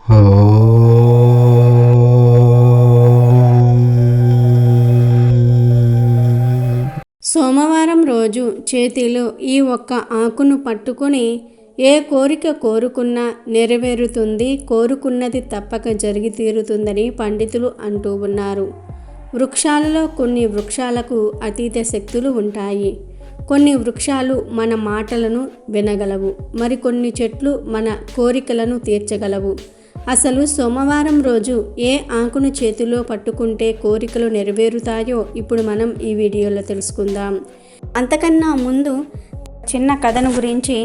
సోమవారం రోజు చేతిలో ఈ ఒక్క ఆకును పట్టుకొని ఏ కోరిక కోరుకున్నా నెరవేరుతుంది, కోరుకున్నది తప్పక జరిగి తీరుతుందని పండితులు అంటూ ఉన్నారు. వృక్షాలలో కొన్ని వృక్షాలకు అతీత శక్తులు ఉంటాయి. కొన్ని వృక్షాలు మన మాటలను వినగలవు, మరికొన్ని చెట్లు మన కోరికలను తీర్చగలవు. అసలు సోమవారం రోజు ఏ ఆకును చేతిలో పట్టుకుంటే కోరికలు నెరవేరుతాయో ఇప్పుడు మనం ఈ వీడియోలో తెలుసుకుందాం. అంతకన్నా ముందు చిన్న కథను గురించి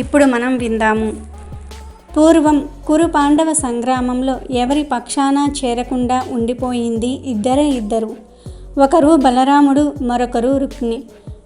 ఇప్పుడు మనం విందాము. పూర్వం కురు పాండవ సంగ్రామంలో ఎవరి పక్షాన చేరకుండా ఉండిపోయింది ఇద్దరు. ఒకరు బలరాముడు, మరొకరు రుక్మిణి.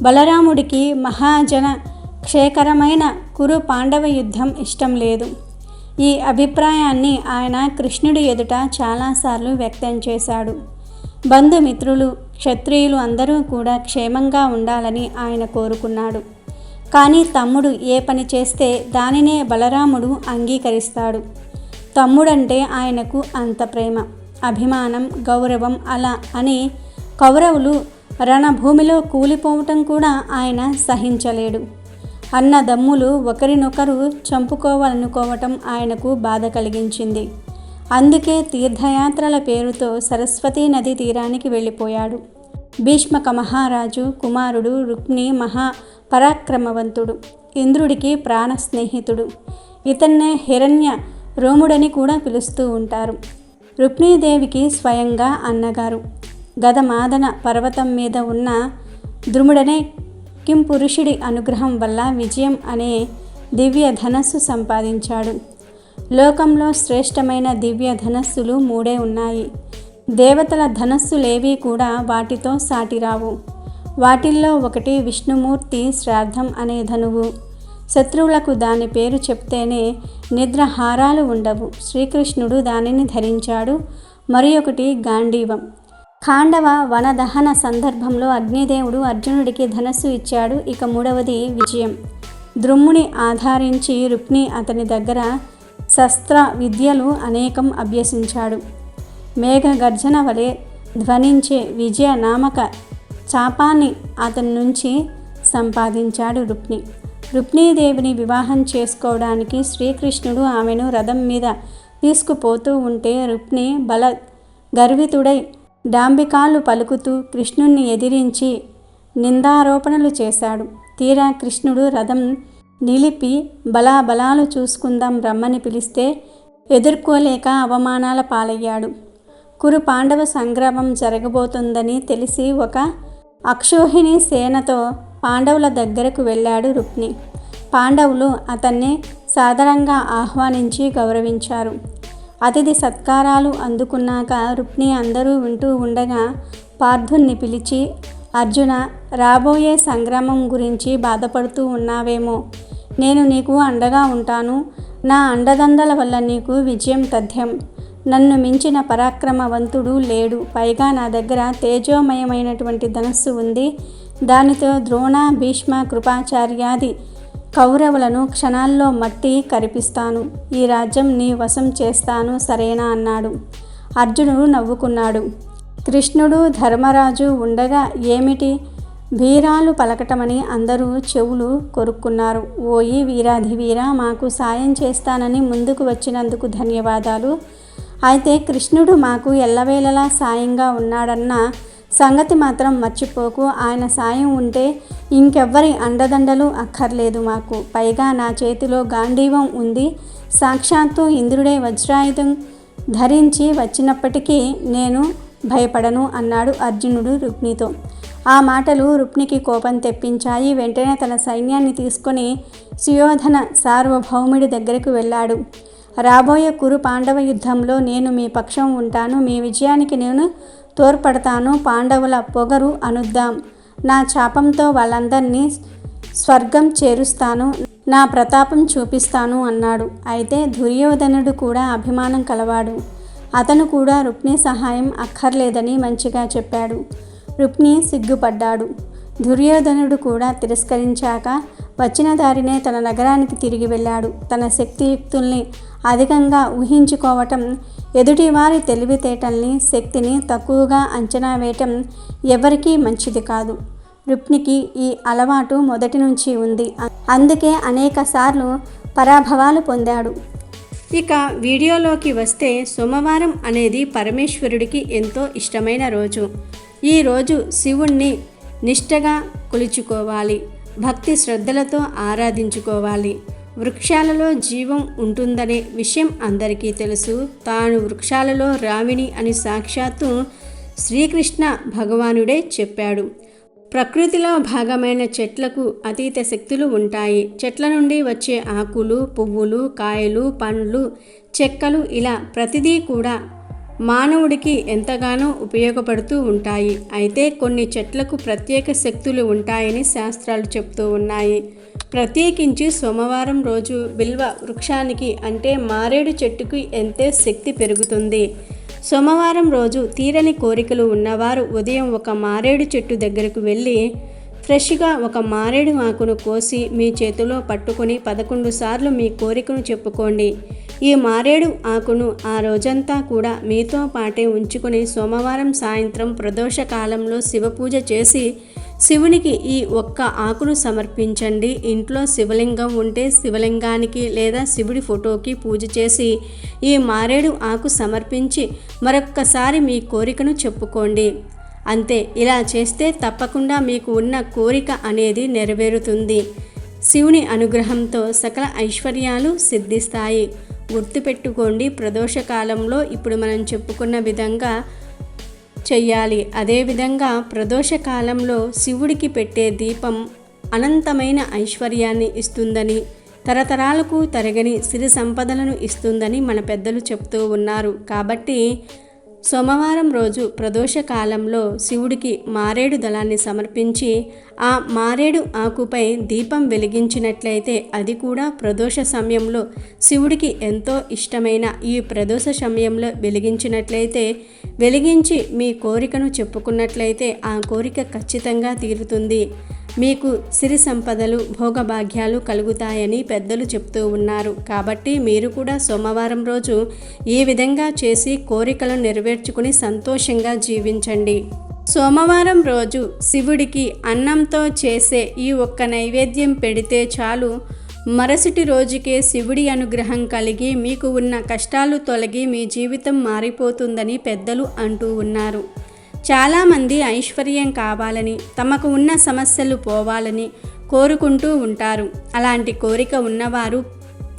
బలరాముడికి మహాజన క్షేకరమైన కురు పాండవ యుద్ధం ఇష్టం లేదు. ఈ అభిప్రాయాన్ని ఆయన కృష్ణుడి ఎదుట చాలాసార్లు వ్యక్తం చేశాడు. బంధుమిత్రులు, క్షత్రియులు అందరూ కూడా క్షేమంగా ఉండాలని ఆయన కోరుకున్నాడు. కానీ తమ్ముడు ఏ పని చేస్తే దానినే బలరాముడు అంగీకరిస్తాడు. తమ్ముడంటే ఆయనకు అంత ప్రేమ, అభిమానం, గౌరవం. అలా అని కౌరవులు రణభూమిలో కూలిపోవటం కూడా ఆయన సహించలేడు. అన్నదమ్ములు ఒకరినొకరు చంపుకోవాలనుకోవటం ఆయనకు బాధ కలిగించింది. అందుకే తీర్థయాత్రల పేరుతో సరస్వతీ నది తీరానికి వెళ్ళిపోయాడు. భీష్మక మహారాజు కుమారుడు రుక్మిణి మహా పరాక్రమవంతుడు, ఇంద్రుడికి ప్రాణ స్నేహితుడు. ఇతన్నే హిరణ్య రోముడని కూడా పిలుస్తూ ఉంటారు. రుక్మిణీదేవికి స్వయంగా అన్నగారు. గదమాదన పర్వతం మీద ఉన్న ద్రుముడనే కింపురుషుడి అనుగ్రహం వల్ల విజయం అనే దివ్య ధనస్సు సంపాదించాడు. లోకంలో శ్రేష్టమైన దివ్య ధనస్సులు 3 ఉన్నాయి. దేవతల ధనస్సులేవీ కూడా వాటితో సాటిరావు. వాటిల్లో ఒకటి విష్ణుమూర్తి శ్రాద్ధం అనే ధనువు. శత్రువులకు దాని పేరు చెప్తేనే నిద్రహారాలు ఉండవు. శ్రీకృష్ణుడు దానిని ధరించాడు. మరి ఒకటి గాంధీవం. ఖాండవ వనదహన సందర్భంలో అగ్నిదేవుడు అర్జునుడికి ధనస్సు ఇచ్చాడు. ఇక 3వది విజయం. ద్రుమ్ముని ఆధారించి రుక్మిణి అతని దగ్గర శస్త్ర విద్యలు అనేకం అభ్యసించాడు. మేఘ గర్జన వలె ధ్వనించే విజయ నామక చాపాన్ని అతని నుంచి సంపాదించాడు రుక్మిణి. రుక్మిణీదేవిని వివాహం చేసుకోవడానికి శ్రీకృష్ణుడు ఆమెను రథం మీద తీసుకుపోతూ ఉంటే రుక్మిణి బల గర్వితుడై డాంబికాలు పలుకుతూ కృష్ణుణ్ణి ఎదిరించి నిందారోపణలు చేశాడు. తీరా కృష్ణుడు రథం నిలిపి బలాబలాలు చూసుకుందాం రమ్మని పిలిస్తే ఎదుర్కోలేక అవమానాల పాలయ్యాడు. కురు పాండవ సంగ్రామం జరగబోతుందని తెలిసి ఒక అక్షోహిణి సేనతో పాండవుల దగ్గరకు వెళ్ళాడు రుక్మిణి. పాండవులు అతన్ని సాదరంగా ఆహ్వానించి గౌరవించారు. అతిథి సత్కారాలు అందుకున్నాక రుక్మిణి అందరూ వింటూ ఉండగా పార్థుని పిలిచి, అర్జున, రాబోయే సంగ్రామం గురించి బాధపడుతూ ఉన్నావేమో. నేను నీకు అండగా ఉంటాను. నా అండదండల వల్ల నీకు విజయం తథ్యం. నన్ను మించిన పరాక్రమవంతుడు లేడు. పైగా నా దగ్గర తేజోమయమైనటువంటి ధనస్సు ఉంది. దానితో ద్రోణ, భీష్మ, కృపాచార్యాది కౌరవులను క్షణాల్లో మట్టి కరిపిస్తాను. ఈ రాజ్యం నీ వశం చేస్తాను, సరేనా అన్నాడు. అర్జునుడు నవ్వుకున్నాడు. కృష్ణుడు, ధర్మరాజు ఉండగా ఏమిటి వీరాలు పలకటమని అందరూ చెవులు కొరుక్కున్నారు. ఓయి వీరాధివీరా, మాకు సాయం చేస్తానని ముందుకు వచ్చినందుకు ధన్యవాదాలు. అయితే కృష్ణుడు మాకు ఎల్లవేళలా సాయంగా ఉన్నాడన్న సంగతి మాత్రం మర్చిపోకు. ఆయన సాయం ఉంటే ఇంకెవ్వరి అండదండలు అక్కర్లేదు మాకు. పైగా నా చేతిలో గాంధీవం ఉంది. సాక్షాత్తు ఇంద్రుడే వజ్రాయుధం ధరించి వచ్చినప్పటికీ నేను భయపడను అన్నాడు అర్జునుడు రుక్మిణితో. ఆ మాటలు రుక్మిణికి కోపం తెప్పించాయి. వెంటనే తన సైన్యాన్ని తీసుకొని సుయోధన సార్వభౌముడి దగ్గరకు వెళ్ళాడు. రాబోయే కురు పాండవ యుద్ధంలో నేను మీ పక్షం ఉంటాను. మీ విజయానికి నేను తోడ్పడతాను. పాండవుల పొగరు అనుద్దాం. నా చాపంతో వాళ్ళందరినీ స్వర్గం చేరుస్తాను. నా ప్రతాపం చూపిస్తాను అన్నాడు. అయితే దుర్యోధనుడు కూడా అభిమానం కలవాడు. అతను కూడా రుక్మిణి సహాయం అక్కర్లేదని మంచిగా చెప్పాడు. రుక్మిణి సిగ్గుపడ్డాడు. దుర్యోధనుడు కూడా తిరస్కరించాక వచ్చిన దారినే తన నగరానికి తిరిగి వెళ్ళాడు. తన శక్తియుక్తుల్ని అధికంగా ఊహించుకోవటం, ఎదుటివారి తెలివితేటల్ని, శక్తిని తక్కువగా అంచనా వేయటం ఎవరికీ మంచిది కాదు. రుక్మిణికి ఈ అలవాటు మొదటి నుంచి ఉంది. అందుకే అనేక సార్లు పరాభవాలు పొందాడు. ఇక వీడియోలోకి వస్తే, సోమవారం అనేది పరమేశ్వరుడికి ఎంతో ఇష్టమైన రోజు. ఈ రోజు శివుణ్ణి నిష్టగా కొలుచుకోవాలి, భక్తి శ్రద్ధలతో ఆరాధించుకోవాలి. వృక్షాలలో జీవం ఉంటుందనే విషయం అందరికీ తెలుసు. తాను వృక్షాలలో రావిణి అని సాక్షాత్తు శ్రీకృష్ణ భగవానుడే చెప్పాడు. ప్రకృతిలో భాగమైన చెట్లకు అతీత శక్తులు ఉంటాయి. చెట్ల నుండి వచ్చే ఆకులు, పువ్వులు, కాయలు, పండ్లు, చెక్కలు ఇలా ప్రతిదీ కూడా మానవుడికి ఎంతగానో ఉపయోగపడుతూ ఉంటాయి. అయితే కొన్ని చెట్లకు ప్రత్యేక శక్తులు ఉంటాయని శాస్త్రాలు చెప్తూ ఉన్నాయి. ప్రత్యేకించి సోమవారం రోజు బిల్వ వృక్షానికి అంటే మారేడు చెట్టుకి ఎంతో శక్తి పెరుగుతుంది. సోమవారం రోజు తీరని కోరికలు ఉన్నవారు ఉదయం ఒక మారేడు చెట్టు దగ్గరకు వెళ్ళి ఫ్రెష్గా ఒక మారేడు ఆకును కోసి మీ చేతిలో పట్టుకొని 11 సార్లు మీ కోరికను చెప్పుకోండి. ఈ మారేడు ఆకును ఆ రోజంతా కూడా మీతో పాటే ఉంచుకొని సోమవారం సాయంత్రం ప్రదోష కాలంలో శివపూజ చేసి శివునికి ఈ ఒక్క ఆకును సమర్పించండి. ఇంట్లో శివలింగం ఉంటే శివలింగానికి లేదా శివుడి ఫోటోకి పూజ చేసి ఈ మారేడు ఆకు సమర్పించి మరొక్కసారి మీ కోరికను చెప్పుకోండి. అంతే. ఇలా చేస్తే తప్పకుండా మీకు ఉన్న కోరిక అనేది నెరవేరుతుంది. శివుని అనుగ్రహంతో సకల ఐశ్వర్యాలు సిద్ధిస్తాయి. గుర్తుపెట్టుకోండి, ప్రదోషకాలంలో ఇప్పుడు మనం చెప్పుకున్న విధంగా చెయ్యాలి. అదేవిధంగా ప్రదోషకాలంలో శివుడికి పెట్టే దీపం అనంతమైన ఐశ్వర్యాన్ని ఇస్తుందని, తరతరాలకు తరగని సిరి సంపదలను ఇస్తుందని మన పెద్దలు చెప్తూ ఉన్నారు. కాబట్టి సోమవారం రోజు ప్రదోష కాలంలో శివుడికి మారేడు దళాన్ని సమర్పించి ఆ మారేడు ఆకుపై దీపం వెలిగించినట్లయితే, అది కూడా ప్రదోష సమయంలో శివుడికి ఎంతో ఇష్టమైన ఈ ప్రదోష సమయంలో వెలిగించి మీ కోరికను చెప్పుకున్నట్లయితే ఆ కోరిక ఖచ్చితంగా తీరుతుంది. మీకు సిరి సంపదలు, భోగభాగ్యాలు కలుగుతాయని పెద్దలు చెప్తూ ఉన్నారు. కాబట్టి మీరు కూడా సోమవారం రోజు ఈ విధంగా చేసి కోరికలను నెరవేర్చుకుని సంతోషంగా జీవించండి. సోమవారం రోజు శివుడికి అన్నంతో చేసే ఈ ఒక్క నైవేద్యం పెడితే చాలు, మరుసటి రోజుకే శివుడి అనుగ్రహం కలిగి మీకు ఉన్న కష్టాలు తొలగి మీ జీవితం మారిపోతుందని పెద్దలు అంటూ ఉన్నారు. చాలామంది ఐశ్వర్యం కావాలని, తమకు ఉన్న సమస్యలు పోవాలని కోరుకుంటూ ఉంటారు. అలాంటి కోరిక ఉన్నవారు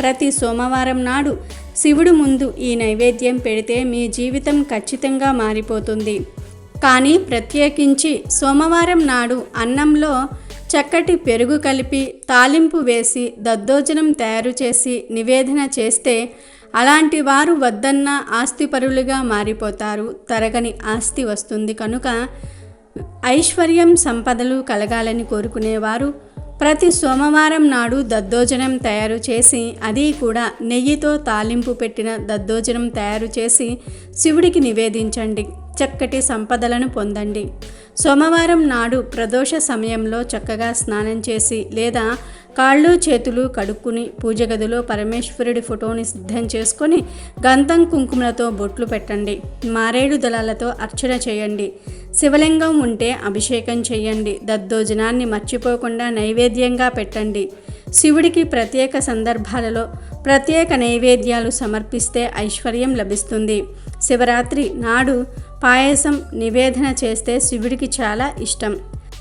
ప్రతి సోమవారం నాడు శివుడు ముందు ఈ నైవేద్యం పెడితే మీ జీవితం ఖచ్చితంగా మారిపోతుంది. కానీ ప్రత్యేకించి సోమవారం నాడు అన్నంలో చక్కటి పెరుగు కలిపి తాలింపు వేసి దద్దోజనం తయారు చేసి నివేదన చేస్తే అలాంటి వారు వద్దన్న ఆస్తిపరులుగా మారిపోతారు. తరగని ఆస్తి వస్తుంది. కనుక ఐశ్వర్యం, సంపదలు కలగాలని కోరుకునేవారు ప్రతి సోమవారం నాడు దద్దోజనం తయారు చేసి, అది కూడా నెయ్యితో తాలింపు పెట్టిన దద్దోజనం తయారు చేసి శివుడికి నివేదించండి. చక్కటి సంపదలను పొందండి. సోమవారం నాడు ప్రదోష సమయంలో చక్కగా స్నానం చేసి లేదా కాళ్ళు చేతులు కడుక్కుని పూజ గదిలో పరమేశ్వరుడి ఫోటోని సిద్ధం చేసుకొని గంధం కుంకుమలతో బొట్లు పెట్టండి. మారేడు దళాలతో అర్చన చేయండి. శివలింగం ఉంటే అభిషేకం చేయండి. దద్దోజనాన్ని మర్చిపోకుండా నైవేద్యంగా పెట్టండి. శివుడికి ప్రత్యేక సందర్భాలలో ప్రత్యేక నైవేద్యాలు సమర్పిస్తే ఐశ్వర్యం లభిస్తుంది. శివరాత్రి నాడు పాయసం నివేదన చేస్తే శివుడికి చాలా ఇష్టం.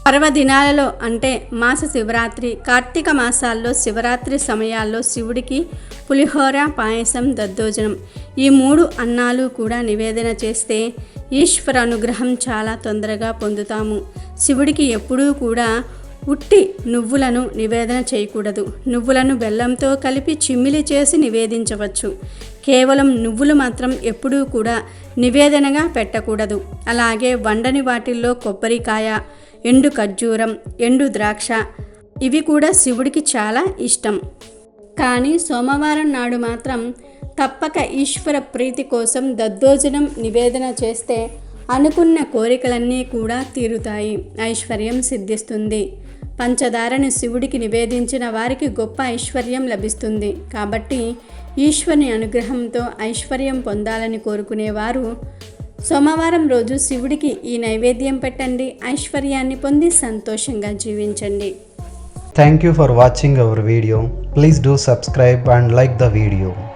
పర్వదినాలలో అంటే మాస శివరాత్రి, కార్తీక మాసాల్లో శివరాత్రి సమయాల్లో శివుడికి పులిహోర, పాయసం, దద్దోజనం ఈ 3 అన్నాలు కూడా నివేదన చేస్తే ఈశ్వర అనుగ్రహం చాలా తొందరగా పొందుతాము. శివుడికి ఎప్పుడూ కూడా ఉట్టి నువ్వులను నివేదన చేయకూడదు. నువ్వులను బెల్లంతో కలిపి చిమ్మిలి చేసి నివేదించవచ్చు. కేవలం నువ్వులు మాత్రం ఎప్పుడూ కూడా నివేదనగా పెట్టకూడదు. అలాగే వండని వాటిల్లో కొబ్బరికాయ, ఎండు ఖర్జూరం, ఎండు ద్రాక్ష ఇవి కూడా శివుడికి చాలా ఇష్టం. కానీ సోమవారం నాడు మాత్రం తప్పక ఈశ్వర ప్రీతి కోసం దద్దోజనం నివేదన చేస్తే అనుకున్న కోరికలన్నీ కూడా తీరుతాయి. ఐశ్వర్యం సిద్ధిస్తుంది. పంచదారను శివుడికి నివేదించిన వారికి గొప్ప ఐశ్వర్యం లభిస్తుంది. కాబట్టి ఈశ్వరుని అనుగ్రహంతో ఐశ్వర్యం పొందాలని కోరుకునేవారు సోమవారం రోజు శివుడికి ఈ నైవేద్యం పెట్టండి. ఐశ్వర్యాన్ని పొంది సంతోషంగా జీవించండి. Thank you for watching our video. Please do subscribe and like the video.